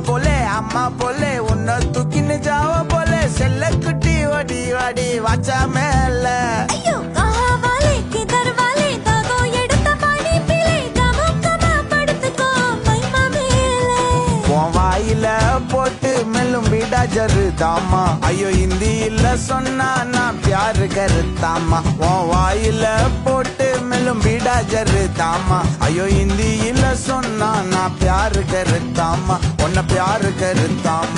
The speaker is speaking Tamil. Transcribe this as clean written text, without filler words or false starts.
போலே அம்மா போலே உன்னை தூக்கின்னு ஜாவ போலே செல்ல குட்டி ஓடி வாடி வாச்சா மேல ஐயோ கஹா வாலே கிதர் வாலே தாகோ எடுத்த பாடி பிலே கமக்கமா படுத்துக்கோ மைமா மேலே உன் வாயில போட்டு மெல்லும் வீடா ஜருதாமா ஐயோ ஹிந்தியில சொன்னா நான் பியாரு கருத்தாமா உன் வாயில போட்டு மெல்லும் வீடா ஜருதாமா ஐயோ ஹிந்தியில சொன்னா நான் பியாரு கருத்தாமா உன்னை பியாரு கருத்தாமா